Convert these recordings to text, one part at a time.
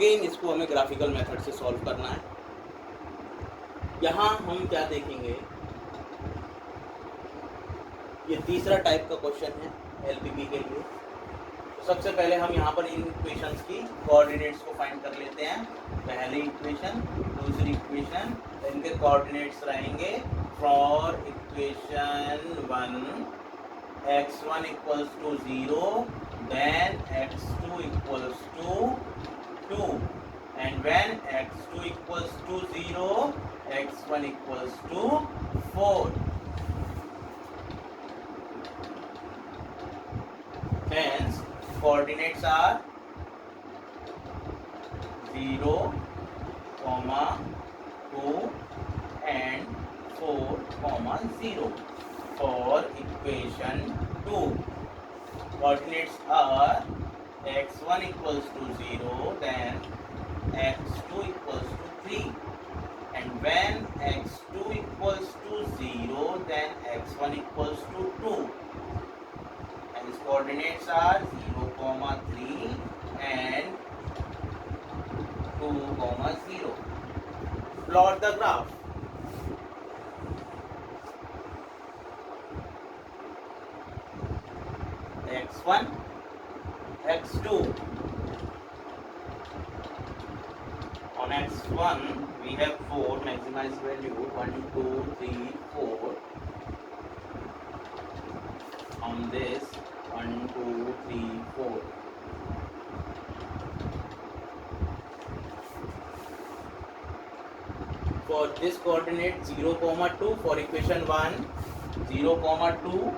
Again इसको हमें graphical method से सॉल्व करना है। यहाँ हम क्या देखेंगे, ये तीसरा टाइप का क्वेश्चन है एलपीपी के लिए। तो सबसे पहले हम यहाँ पर इन इक्वेशंस की कोऑर्डिनेट्स को फाइंड कर लेते हैं। पहली इक्वेशन, दूसरी इक्वेशन, इनके कोऑर्डिनेट्स रहेंगे। For equation 1 x1 equals to 0, then x2 equals to 2, and when x2 equals to 0, x1 equals to 4. Hence, coordinates are 0, 2 and 4, 0. For equation 2, coordinates are x1 equals to 0, then x2 equals to 3, and when x2 equals to 0, then x1 equals to 2, and its coordinates are 0, 3 and 2, 0. Plot the graph. x1, x2. On x1 we have 4 maximized value 1, 2, 3, 4. On this 1, 2, 3, 4. For this coordinate 0, 2, for equation 1 0, 2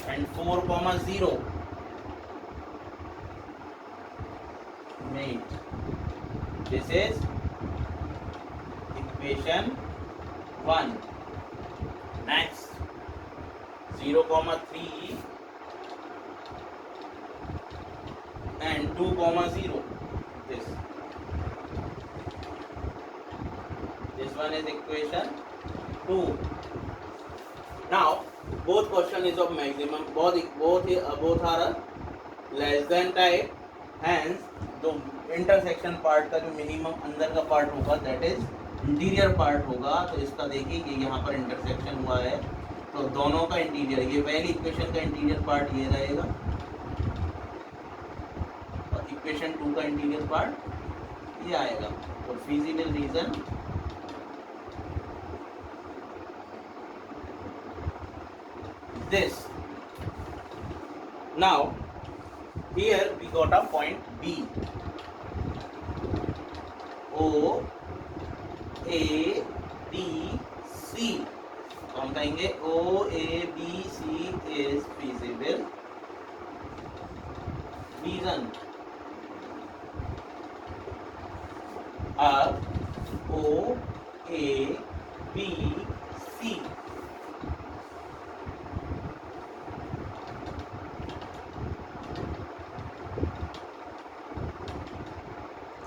and 4, 0. Mate. This is equation 1. Next 0, 3 and 2, 0. This one is equation 2. Now both question is of maximum, both are less than type. Hence जो intersection part का जो minimum अंदर का part होगा that is interior part होगा। तो इसका देखिए कि यहाँ पर इंटरसेक्शन हुआ है, तो दोनों का इंटीरियर, ये पहली इक्वेशन का इंटीरियर पार्ट ये रहेगा और इक्वेशन 2 का इंटीरियर पार्ट ये आएगा। और physical reason this. Now here we got a point B. O A B C. तो हम कहेंगे O A B C is feasible reason. अब O A B C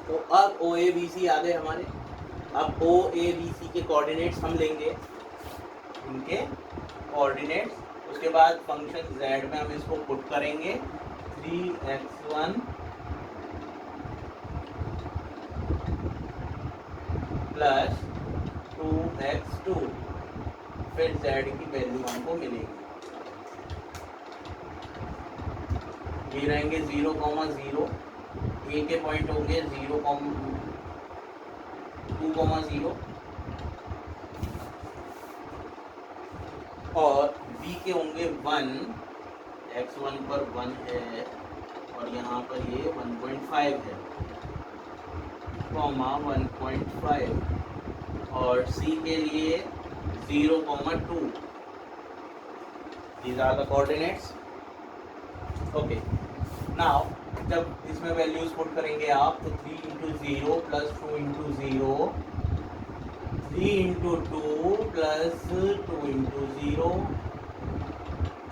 तो अब ओ ए बी सी आ गए हमारे। अब ओ ए बी सी के कोऑर्डिनेट्स हम लेंगे, इनके कोऑर्डिनेट्स, उसके बाद फंक्शन z में हम इसको पुट करेंगे 3x1 प्लस 2x2, फिर z की वैल्यू हमको मिलेगी, ये रहेंगे 0, 0, ए के पॉइंट होंगे 0, 2, 0 और बी के होंगे 1, x1 पर 1 है और यहाँ पर ये 1.5 है, 1.5 और सी के लिए 0, 2. These are the coordinates. Okay. Now जब इसमें वैल्यूज पुट करेंगे आप तो 3 into 0 plus 2 into 0, 3 into 2 plus 2 into 0,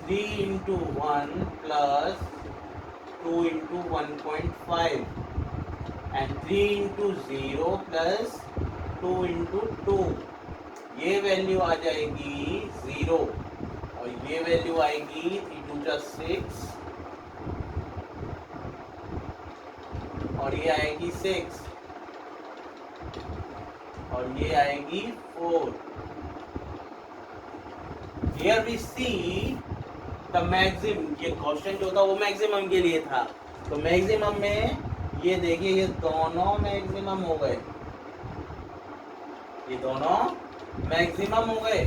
3 into 1 plus 2 into 1.5 and 3 into 0 plus 2 into 2. ये वैल्यू आ जाएगी 0 और ये वैल्यू आएगी 3 2 6 और और ये आएगी 6 और ये आएगी 4। Here we see the maximum, ये क्वेश्चन जो था वो मैक्सिमम के लिए था, तो मैक्सिमम में ये देखिए ये दोनों मैक्सिमम हो गए, ये दोनों मैक्सिमम हो गए।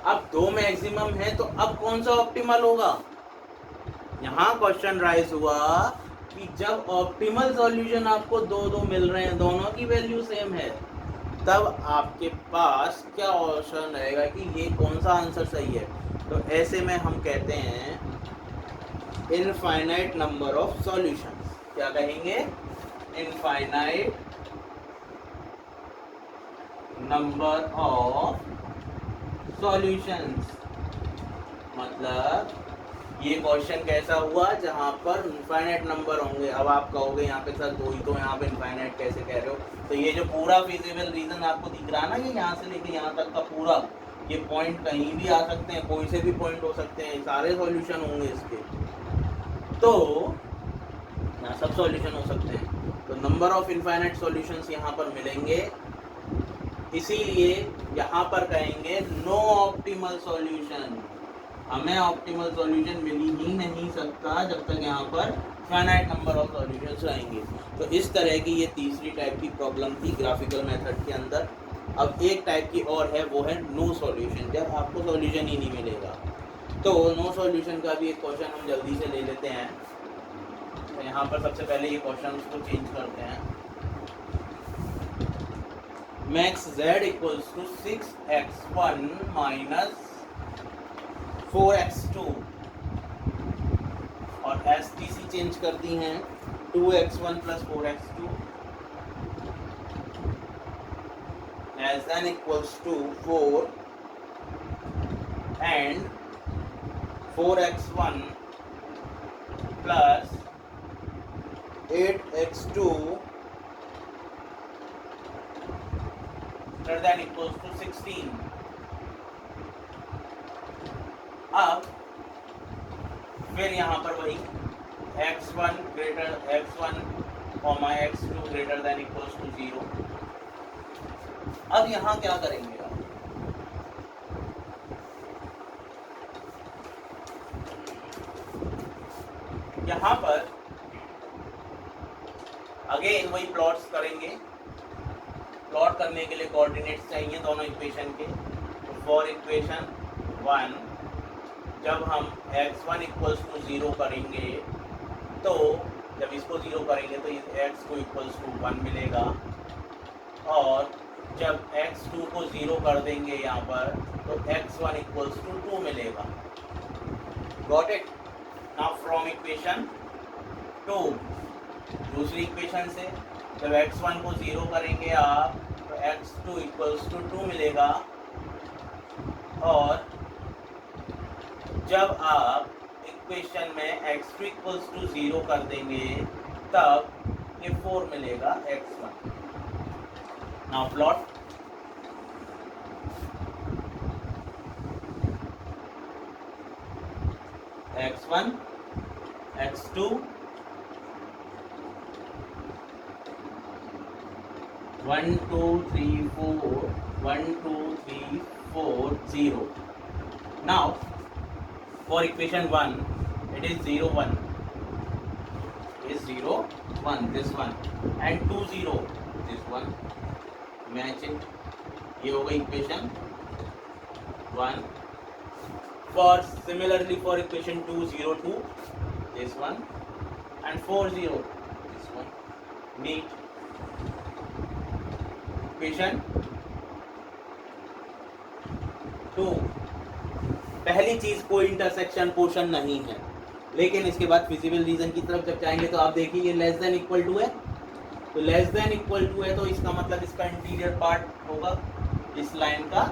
अब दो मैक्सिमम है तो अब कौन सा ऑप्टिमल होगा? यहाँ क्वेश्चन राइज हुआ कि जब ऑप्टिमल सॉल्यूशन आपको दो दो मिल रहे हैं, दोनों की वैल्यू सेम है, तब आपके पास क्या ऑप्शन रहेगा कि ये कौन सा आंसर सही है। तो ऐसे में हम कहते हैं इनफाइनाइट नंबर ऑफ सॉल्यूशंस। क्या कहेंगे? Infinite number of solutions. मतलब ये क्वेश्चन कैसा हुआ जहाँ पर इनफाइनाइट नंबर होंगे। अब आप कहोगे यहाँ पे सर दो ही तो, यहाँ पे इनफाइनाइट कैसे कह रहे हो? तो ये जो पूरा फिजिबल रीजन आपको दिख रहा है ना, ये यहाँ से लेके यहाँ तक का पूरा, ये पॉइंट कहीं भी आ सकते हैं, कोई से भी पॉइंट हो सकते हैं, सारे सॉल्यूशन होंगे इसके, तो यहाँ सब सॉल्यूशन हो सकते हैं। तो नंबर ऑफ इनफाइनाइट सॉल्यूशंस यहाँ पर मिलेंगे, इसीलिए यहाँ पर कहेंगे नो ऑप्टिमल सॉल्यूशन। हमें ऑप्टिमल सॉल्यूशन मिल ही नहीं सकता जब तक यहाँ पर फाइनाइट नंबर ऑफ सॉल्यूशंस रहेंगे। तो इस तरह की ये तीसरी टाइप की प्रॉब्लम थी ग्राफिकल मेथड के अंदर। अब एक टाइप की और है, वो है नो सॉल्यूशन, जब आपको सॉल्यूशन ही नहीं मिलेगा। तो नो सॉल्यूशन का भी एक क्वेश्चन हम जल्दी से ले लेते हैं। तो यहाँ पर सबसे पहले ये क्वेश्चन को चेंज करते हैं। Max z equals to 6x1 minus 4x2 और STC चेंज करती हैं 2x1 plus 4x2 less than equals to 4 and 4x1 plus 8x2 greater than equals to 16। अब फिर यहाँ पर वही x1 greater x1 x2 greater than equals to 0। अब यहाँ क्या करेंगे आप? यहाँ पर अगेन वही प्लॉट्स करेंगे। प्लॉट करने के लिए कोऑर्डिनेट्स चाहिए दोनों इक्वेशन के। तो फॉर इक्वेशन 1 जब हम x1 इक्वल्स टू 0 करेंगे, तो जब इसको 0 करेंगे तो इस x को इक्वल्स टू 1 मिलेगा, और जब x2 को 0 कर देंगे यहाँ पर तो x1 इक्वल्स टू 2 मिलेगा। Got it? Now from equation 2, दूसरी इक्वेशन से जब x1 को 0 करेंगे आप तो x2 इक्वल्स टू 2 मिलेगा, और जब आप इक्वेशन में x2 इक्वल्स टू 0 कर देंगे तब ये 4 मिलेगा x1। Now plot. x1 x2 1 2 3 4 1 2 3 4 0। Now for equation 1 it is 0 1 is 0 1 this one and 2 0 this one, match it। ये हो गई equation 1। For similarly for equation 2 0 2 this one and 4 0 this one, meet equation 2। पहली चीज कोई इंटरसेक्शन पोर्शन नहीं है, लेकिन इसके बाद फिजिबल रीजन की तरफ जब जाएंगे तो आप देखिए ये लेस देन इक्वल टू है, तो लेस देन इक्वल टू है तो इसका मतलब इसका इंटीरियर पार्ट होगा, इस लाइन का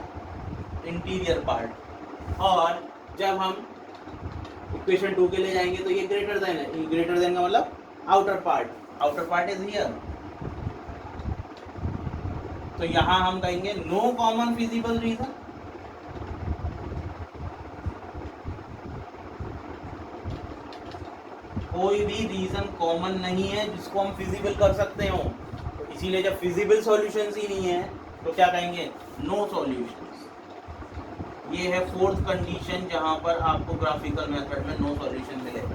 इंटीरियर पार्ट। और जब हम इक्वेशन 2 के लिए जाएंगे तो ये ग्रेटर देन है, ग्रेटर देन का मतलब आउटर पार्ट इज हियर। तो यहाँ हम कहेंगे नो कॉमन फिजिबल रीजन। कोई भी रीजन कॉमन नहीं है जिसको हम फिजिबल कर सकते हो, तो इसीलिए जब फिजिबल सॉल्यूशंस ही नहीं है तो क्या कहेंगे, नो सॉल्यूशंस। ये है फोर्थ कंडीशन जहां पर आपको ग्राफिकल मेथड में नो सॉल्यूशन मिलेगा।